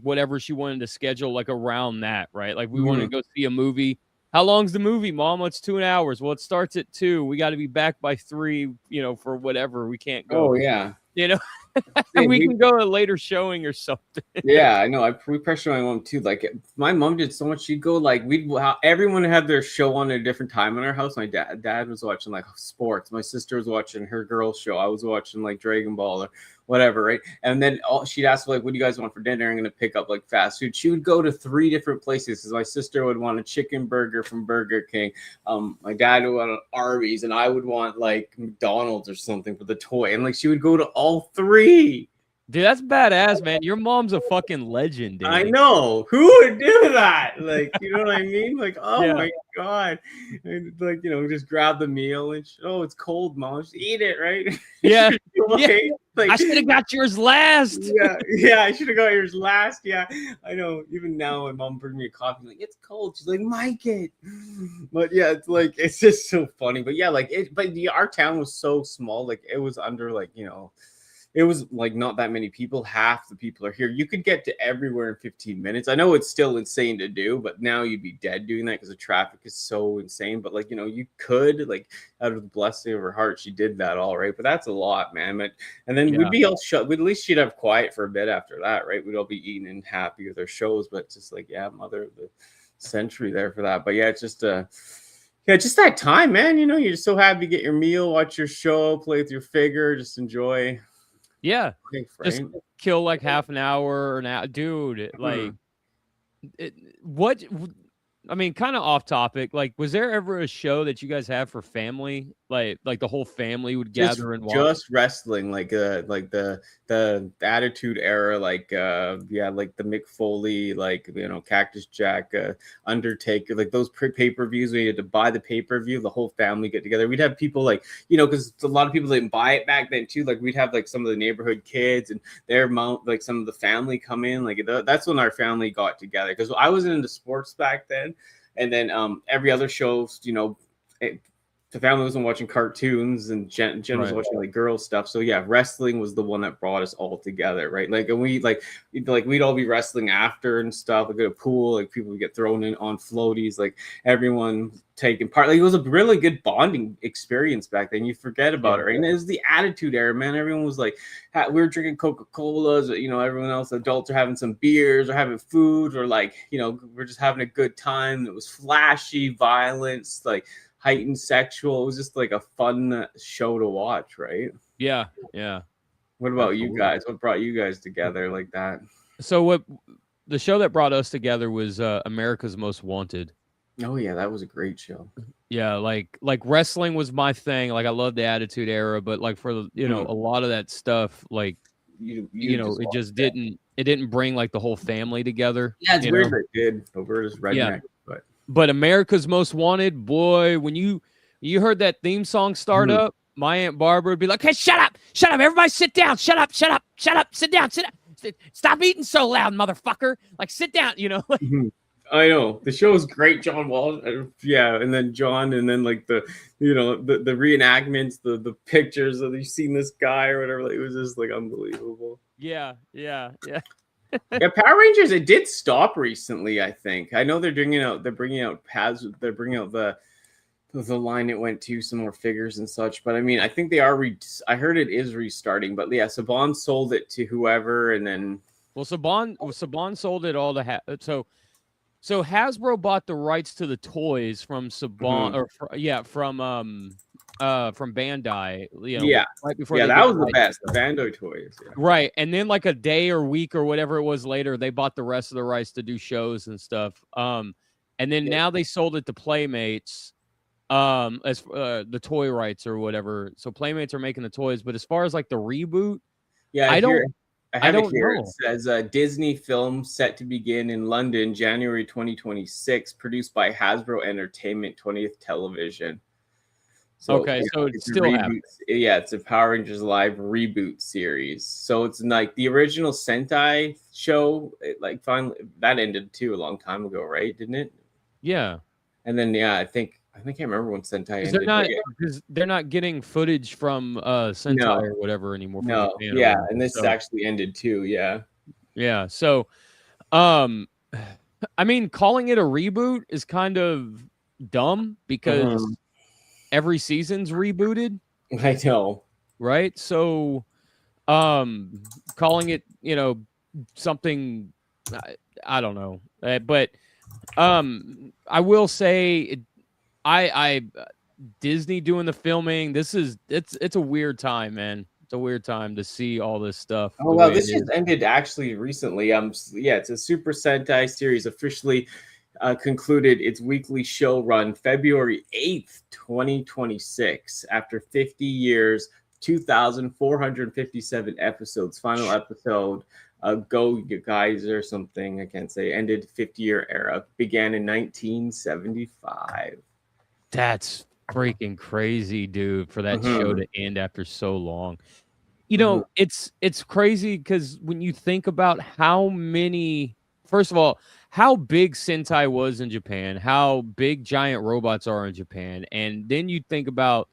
whatever she wanted to schedule, like around that, right? Like we wanted to go see a movie. How long's the movie, Mom? It's 2 hours. Well, it starts at 2. We got to be back by 3, for whatever. We can't go,
Oh yeah. Same.
we can go to a later showing or something.
Yeah, I know. We pressure my mom too. Like my mom did so much. She'd go like everyone had their show on at a different time in our house. My dad was watching like sports. My sister was watching her girls show. I was watching like Dragon Ball or whatever, right? And then she'd ask like, "What do you guys want for dinner?" I'm gonna pick up like fast food. She would go to 3 different places because my sister would want a chicken burger from Burger King. My dad would want Arby's, and I would want like McDonald's or something for the toy. And like she would go to all 3.
Dude, that's badass, man. Your mom's a fucking legend, dude.
I know. Who would do that? Like, you know what I mean? Like, oh
Yeah.
my God. And like, just grab the meal and it's cold, Mom. Just eat it, right?
Yeah.
Okay. Like,
I should have got yours last.
Yeah, I should have got yours last. Yeah, I know. Even now, my mom brings me a coffee. Like, it's cold. She's like, Mike it. But yeah, it's just so funny. But yeah, our town was so small. Like, it was under it was like not that many people. Half the people are here. You could get to everywhere in 15 minutes. I know it's still insane to do, but now you'd be dead doing that because the traffic is so insane. But you could, like, out of the blessing of her heart, she did that all right. But that's a lot, man. And then we'd be all shut. At least she'd have quiet for a bit after that, right? We'd all be eating and happy with our shows. But just like, yeah, mother of the century there for that. But yeah, it's just just that time, man. You're just so happy to get your meal, watch your show, play with your figure, just enjoy.
Yeah, just kill like half an hour or an hour, dude. Like, I mean, kind of off topic. Like, was there ever a show that you guys have for family? Like the whole family would gather and watch?
Just wrestling, like the Attitude Era, like like the Mick Foley, like Cactus Jack, Undertaker, like those pay-per-views where you had to buy the pay-per-view, the whole family get together. We'd have people like because a lot of people didn't buy it back then too. Like we'd have like some of the neighborhood kids and their like some of the family come in. Like that's when our family got together because I wasn't into sports back then. And then every other show, the family wasn't watching cartoons and Jen was watching like girl stuff. So yeah, wrestling was the one that brought us all together, right? Like, and we'd all be wrestling after and stuff. Like at a pool, like people would get thrown in on floaties, like everyone taking part. Like it was a really good bonding experience back then. You forget about it, right? And it was the Attitude Era, man. Everyone was like, we were drinking Coca-Colas, everyone else, adults are having some beers or having food or like, we're just having a good time. It was flashy, violence, like heightened sexual. It was just like a fun show to watch, right?
Yeah.
What about you guys? What brought you guys together like that?
So the show that brought us together was America's Most Wanted.
Oh yeah, that was a great show.
Yeah, like wrestling was my thing. Like I loved the Attitude Era, but like for a lot of that stuff, like it just didn't bring like the whole family together.
Yeah, it's weird that it did, but we're just redneck.
But America's Most Wanted, boy, when you heard that theme song start up, my Aunt Barbara would be like, "Hey, shut up, everybody, sit down, shut up, sit down, stop eating so loud, motherfucker, like sit down,"
I know the show is great, John Wall. Yeah, and then John, and then like the the reenactments, the pictures of you've seen this guy or whatever. Like, it was just like unbelievable.
Yeah.
Yeah, Power Rangers. It did stop recently. I think I know they're bringing out paths. They're bringing out the line it went to, some more figures and such. But I mean, I think they are. I heard it is restarting. But yeah, Saban sold it to whoever, and then
Saban sold it all to So Hasbro bought the rights to the toys from Saban from Bandai. Right before
that was the best, the Bandai toys. Yeah.
Right, and then like a day or week or whatever it was later, they bought the rest of the rights to do shows and stuff. And then now they sold it to Playmates, as the toy rights or whatever. So Playmates are making the toys, but as far as like the reboot,
Yeah,
I
here
don't
I
I
have it
don't
here. It
know.
says Disney film set to begin in London, January 2026, produced by Hasbro Entertainment, 20th Television. So
Okay,
yeah,
so it's
it's a
still
reboot.
happening.
Yeah, it's a Power Rangers live reboot series. So it's like the original Sentai show. Like finally that ended too a long time ago, right? Didn't it?
Yeah.
And then yeah, I can't remember when Sentai
Because
ended, but yeah,
they're not getting footage from Sentai
no,
or whatever anymore from
no,
Japan or
yeah,
whatever.
and this
So
actually ended too. Yeah.
yeah. So um I mean calling it a reboot is kind of dumb because
Mhm.
every season's rebooted,
I know.
right? So calling it, something I don't know. But I will say I Disney doing the filming. It's a weird time, man. It's a weird time to see all this stuff
Oh
the
wow,
way it
this just
is.
ended actually recently. Yeah, it's a Super Sentai series officially concluded its weekly show run February 8th, 2026, after 50 years, 2,457 episodes. Final episode, Go You Guys or something, I can't say, ended 50-year era, began in 1975.
That's freaking crazy, dude, for that show
Hmm.
to end after so long.
Hmm.
It's crazy because when you think about how many, first of all, how big Sentai was in Japan, how big giant robots are in Japan, and then you think about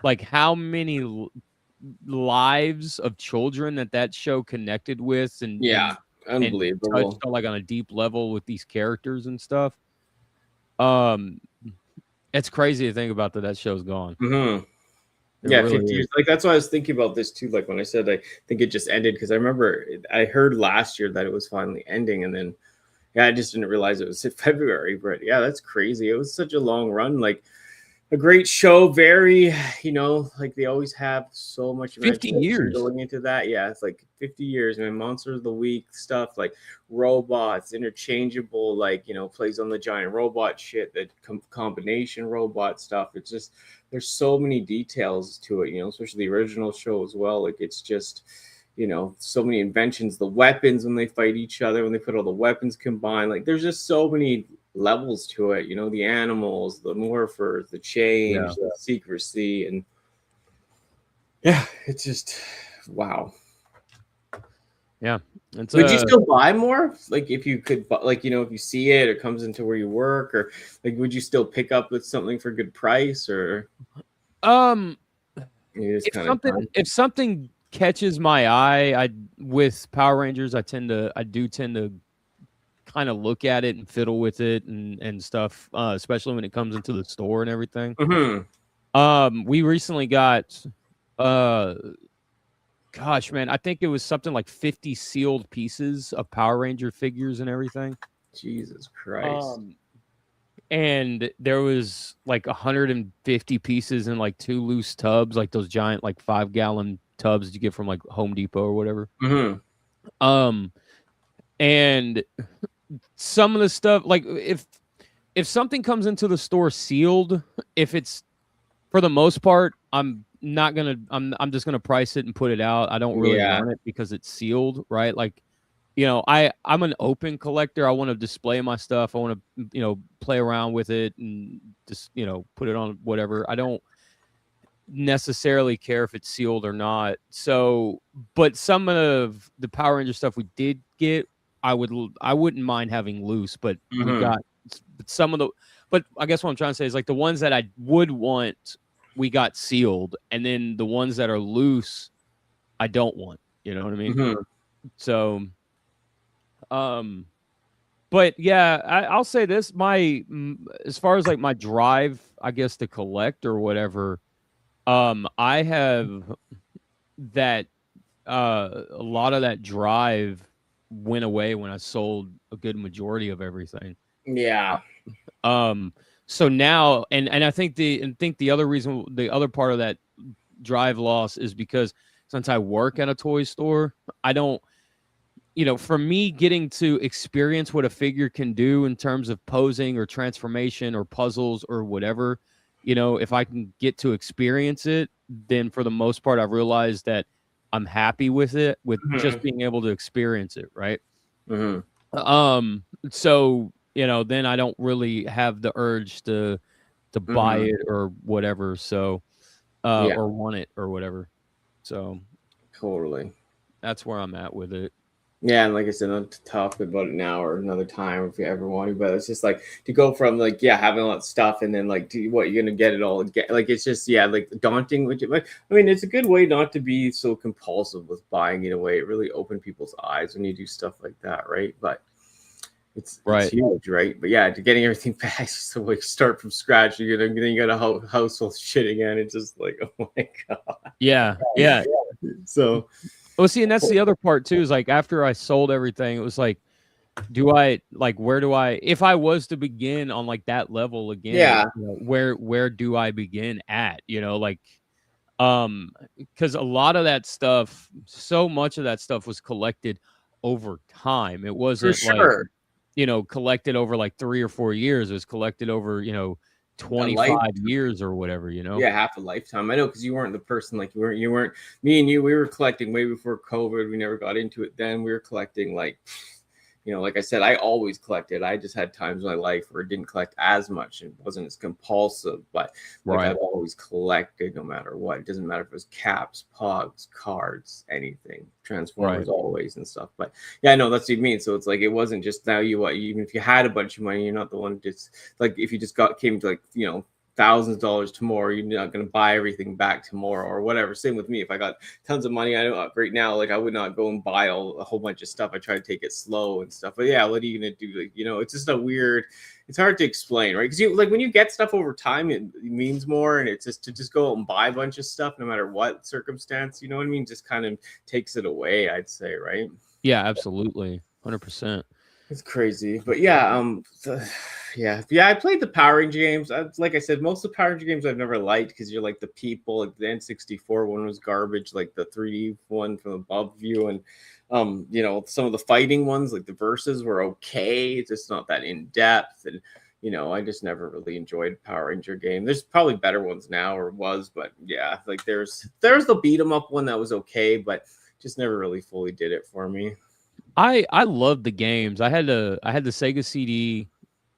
like how many lives of children that show connected with
Yeah,
and touched
unbelievable.
on like on a deep level with these characters and stuff. Um, it's crazy to think about that show's gone.
Hmm.
It
Yeah,
really
50
is.
years. Like that's why I was thinking about this too. Like when I said I think it just ended because I remember I heard last year that it was finally ending, and then yeah, I just didn't realize it was in February. But yeah, that's crazy. It was such a long run. Like a great show. Very, like they always have so much
50
imagination
years.
going into that. Yeah, it's like 50 years. Man, Monsters of the Week stuff like robots, interchangeable, like plays on the giant robot shit, that combination robot stuff. It's just there's so many details to it. Especially the original show as well. Like it's just so many inventions, the weapons when they fight each other, when they put all the weapons combined, like there's just so many levels to it, the animals, the morphers, the
Yeah.
change, the secrecy, and yeah, it's just wow.
Yeah. It's
Would you still buy more? Like if you could, like if you see it, it comes into where you work, or like would you still pick up with something for a good price, or
um
you just
if
kind of
something
done?
if something catches my eye, I with Power Rangers, I do tend to kind of look at it and fiddle with it and stuff, especially when it comes into the store and everything.
Mm-hmm.
We recently got uh gosh, man, I think it was something like 50 sealed pieces of Power Ranger figures and everything.
Jesus Christ.
Um and there was like 150 pieces in like 2 loose tubs, like those giant like 5-gallon tubs you get from like Home Depot or whatever.
Mm-hmm.
Um and some of the stuff, like if something comes into the store sealed, if it's for the most part, I'm just gonna price it and put it out. I don't really
Yeah.
want it because it's sealed, right? Like, I'm an open collector. I want to display my stuff. I want to, play around with it and just, put it on whatever. I don't necessarily care if it's sealed or not. So, but some of the Power Ranger stuff we did get, I wouldn't mind having loose, but we
Mm-hmm.
got some of the. But I guess what I'm trying to say is like the ones that I would want, we got sealed, and then the ones that are loose, I don't want. You know what I mean?
Mm-hmm.
So, but yeah, I'll say this: as far as like my drive, I guess to collect or whatever, I have that a lot of that drive went away when I sold a good majority of everything.
Yeah.
So now and I think the other part of that drive loss is because since I work at a toy store, I don't, for me getting to experience what a figure can do in terms of posing or transformation or puzzles or whatever, you know, if I can get to experience it, then for the most part, I've realized that I'm happy with it, with just being able to experience it, right? So, you know, then I don't really have the urge to buy it or whatever. So, or want it or whatever. So
Totally.
that's where I'm at with it.
Yeah, and like I said, not to talk about it now or another time if you ever want to, but it's just like to go from like, yeah, having a lot of stuff and then like, what you're gonna get it all, get like, it's just, yeah, like daunting. Which, I mean, it's a good way not to be so compulsive with buying in a way. It really opened people's eyes when you do stuff like that, right? But it's huge, right? But yeah, to getting everything back, just to like start from scratch, then you got a household shit again. It's just like, oh my god.
Yeah.
So.
Well, see, and that's the other part too, is like after I sold everything, it was like, where do I, if I was to begin on like that level again, you know, where do I begin at, you know, like, because a lot of that stuff, so much of that stuff was collected over time. It wasn't like, you know, collected over like 3 or 4 years. It was collected over, you know, 25 years or whatever, you know?
Yeah, half a lifetime. I know, because you weren't the person, like you weren't me and you, we were collecting way before COVID. We never got into it then. We were collecting like, you know, like I said, I always collected. I just had times in my life where it didn't collect as much and wasn't as compulsive, but like I've always collected no matter what. It doesn't matter if it was caps, pogs, cards, anything, Transformers always and stuff. But yeah, I know that's what you mean. So it's like, it wasn't just now even if you had a bunch of money, you're not the one just like, if you just came to like, you know, thousands of dollars tomorrow, you're not going to buy everything back tomorrow or whatever. Same with me. If I got tons of money, I know right now, like I would not go and buy a whole bunch of stuff. I try to take it slow and stuff. But yeah, what are you going to do? Like, you know, it's just it's hard to explain, right? Because you like when you get stuff over time, it means more, and it's just to just go out and buy a bunch of stuff, no matter what circumstance, you know what I mean? Just kind of takes it away, I'd say, right?
Yeah, absolutely, 100%.
It's crazy, but yeah, I played the Power Ranger games. Like I said, most of the Power Ranger games I've never liked, because you're like the people. Like the N64 one was garbage, like the 3D one from above view, and you know, some of the fighting ones, like the verses, were okay. It's just not that in depth, and you know, I just never really enjoyed Power Ranger game. There's probably better ones now, or was, but yeah, like there's the beat 'em up one that was okay, but just never really fully did it for me.
I loved the games. I had the Sega CD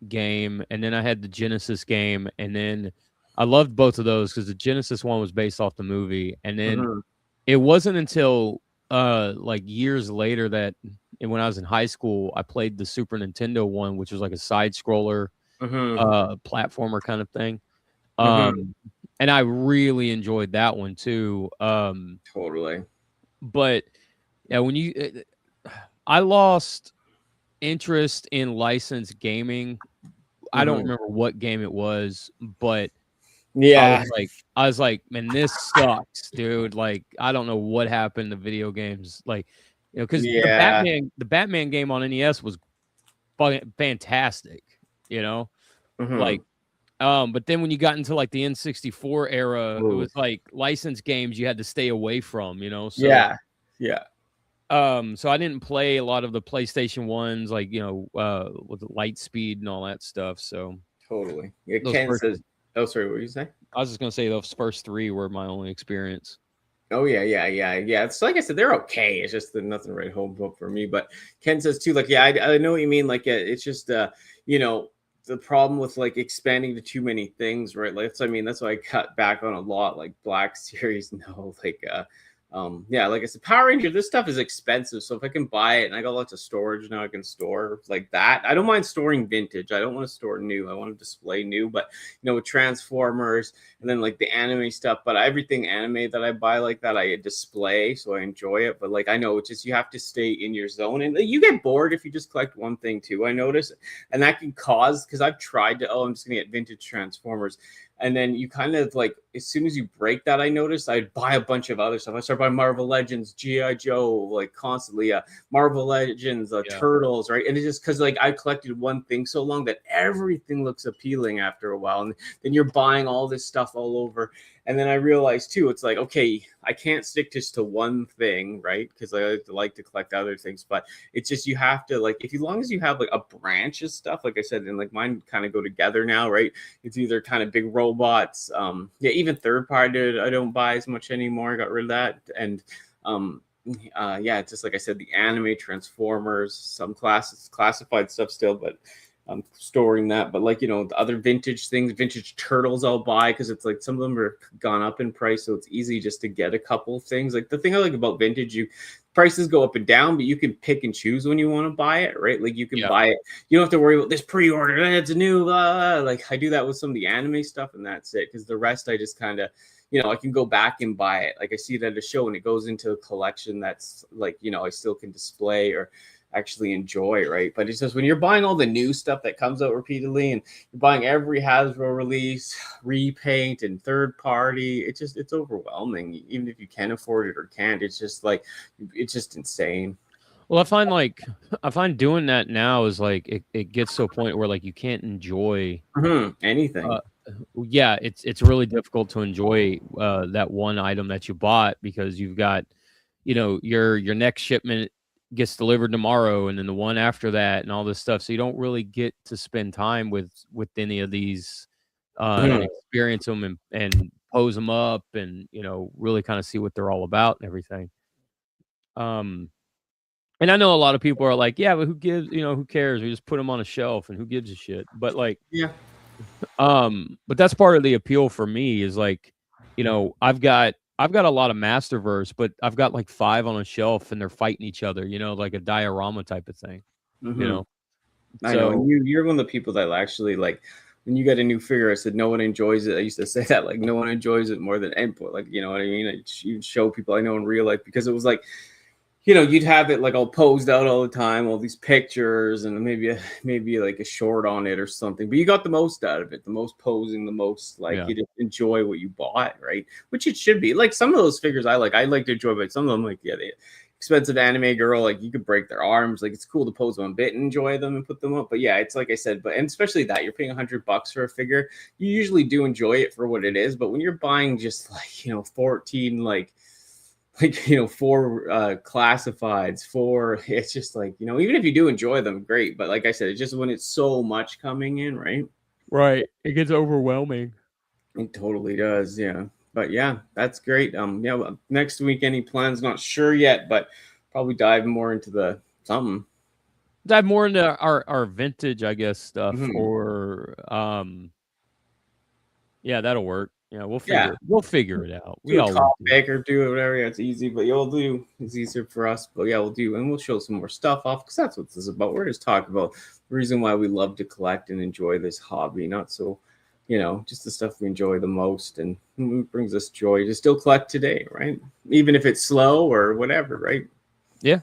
game, and then I had the Genesis game, and then I loved both of those because the Genesis one was based off the movie, and then it wasn't until like years later that when I was in high school, I played the Super Nintendo one, which was like a side scroller platformer kind of thing. And I really enjoyed that one too.
Totally.
But yeah, when I lost interest in licensed gaming. I don't remember what game it was, but
yeah,
I was like, man, this sucks, dude. Like, I don't know what happened to video games. Like, you know, because the Batman game on NES was fantastic, you know, like, but then when you got into like the N64 era, it was like licensed games you had to stay away from, you know. So
yeah.
So I didn't play a lot of the PlayStation ones, like, you know, with Lightspeed and all that stuff. So
totally. Yeah, Ken says, oh, sorry, what were you saying?
I was just gonna say those first 3 were my only experience.
Oh yeah. It's like I said, they're okay. It's just nothing right home book for me. But Ken says too, like, yeah, I know what you mean. Like, it's just you know, the problem with like expanding to too many things, right? Like, that's why I cut back on a lot, like Black Series. No, like yeah, like I said, Power Ranger, this stuff is expensive. So if I can buy it and I got lots of storage now, I can store like that. I don't mind storing vintage. I don't want to store new. I want to display new. But you know, with Transformers and then like the anime stuff, but everything anime that I buy like that, I display, so I enjoy it. But like I know it's just you have to stay in your zone, and you get bored if you just collect one thing too. I notice, and that can cause, because I've tried to, I'm just gonna get vintage Transformers. And then you kind of like, as soon as you break that, I noticed I'd buy a bunch of other stuff. I started buying Marvel Legends, G.I. Joe, like constantly, Marvel Legends, Turtles, right? And it's just because like I collected one thing so long that everything looks appealing after a while. And then you're buying all this stuff all over. And then I realized too, it's like, okay, I can't stick just to one thing, right? Because I like to collect other things, but it's just, you have to like, if as long as you have like a branch of stuff, like I said, and like mine kind of go together now, right? It's either kind of big robots, yeah, even third party I don't buy as much anymore. I got rid of that. And yeah, just like I said, the anime, Transformers, some classified stuff still, but I'm storing that. But like, the other vintage things, vintage turtles I'll buy, because it's like some of them are gone up in price, so it's easy just to get a couple things. Like the thing I like about vintage, prices go up and down, but you can pick and choose when you want to buy it, right? Like you can buy it, you don't have to worry about this pre-order, it's a new like I do that with some of the anime stuff, and that's it. Because the rest I just kind of, I can go back and buy it. Like I see it at a show and it goes into a collection that's like, I still can display or actually enjoy, right? But it's just when you're buying all the new stuff that comes out repeatedly, and you're buying every Hasbro release, repaint, and third party, it's overwhelming. Even if you can afford it or can't, it's just like, it's just insane.
Well, I find doing that now is like it gets to a point where like you can't enjoy
anything.
Yeah, it's really difficult to enjoy that one item that you bought, because you've got, your next shipment gets delivered tomorrow, and then the one after that, and all this stuff. So you don't really get to spend time with any of these and experience them and pose them up, and really kind of see what they're all about and everything. And I know a lot of people are like, yeah, but who cares? We just put them on a shelf, and who gives a shit? But like,
yeah.
But that's part of the appeal for me is like, I've got a lot of Masterverse, but I've got like 5 on a shelf, and they're fighting each other, like a diorama type of thing,
I know. And you're one of the people that actually, like, when you get a new figure, I said no one enjoys it. I used to say that, like, no one enjoys it more than input. Like, you know what I mean? You show people I know in real life, because it was like, you'd have it like all posed out all the time, all these pictures, and maybe like a short on it or something. But you got the most out of it, the most posing, the most like you just enjoy what you bought, right? Which it should be. Like some of those figures I like to enjoy, but some of them, like, the expensive anime girl, like you could break their arms. Like it's cool to pose them a bit and enjoy them and put them up. But yeah, it's like I said, and especially that you're paying $100 for a figure, you usually do enjoy it for what it is. But when you're buying just like 14 like 4 classifieds, 4, it's just like, even if you do enjoy them, great. But like I said, it's just when it's so much coming in, right,
it gets overwhelming.
It totally does. Yeah. But yeah, that's great. Yeah, next week, any plans? Not sure yet, but probably dive more into
dive more into our vintage, I guess, stuff. Or yeah, that'll work. Yeah, we'll figure it out. We all
topic or do it, whatever. Yeah, it's easy, but it's easier for us. But yeah, we'll show some more stuff off, because that's what this is about. We're just talking about the reason why we love to collect and enjoy this hobby, not so, just the stuff we enjoy the most and it brings us joy to still collect today, right? Even if it's slow or whatever, right?
Yeah.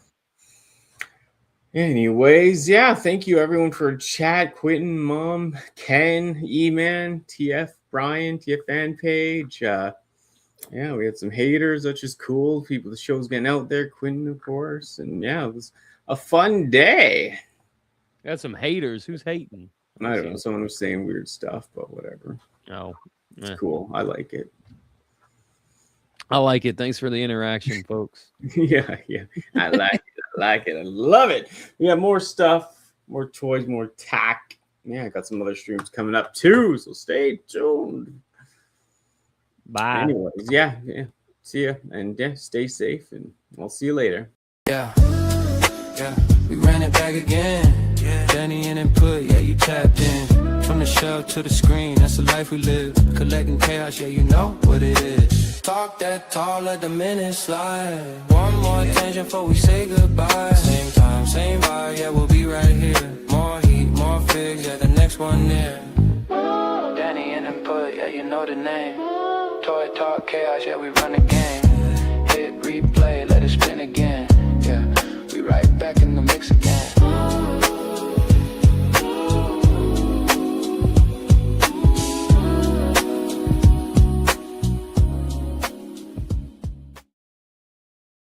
Anyways, yeah, thank you everyone for chat. Quentin, Mom, Ken, E-Man, TF, Brian, TF fan page. Yeah, we had some haters, which is cool. People, the show's getting out there. Quentin, of course, and yeah, it was a fun day.
Got some haters. Who's hating?
I don't know. Someone was saying weird stuff, but whatever.
Oh,
it's cool. I like it.
I like it. Thanks for the interaction, folks.
yeah. I like it. I love it. We have more stuff, more toys, more tack. Yeah, I got some other streams coming up too, so stay tuned.
Bye.
Anyways, yeah. See ya, and stay safe, and I'll see you later.
Yeah, we ran it back again. Yeah, Danni Nput, yeah, you tapped in. From the shelf to the screen, that's the life we live. Collecting chaos, yeah, you know what it is. Talk that tall, let the minutes slide. One more attention before we say goodbye. Same time, same vibe, yeah, we'll be right here. More heat, more figs, yeah, the next one near. Danni Nput, yeah, you know the name. Toy talk, chaos, yeah, we run the game. Hit, replay, let it spin again. Yeah, we right back in the mix again.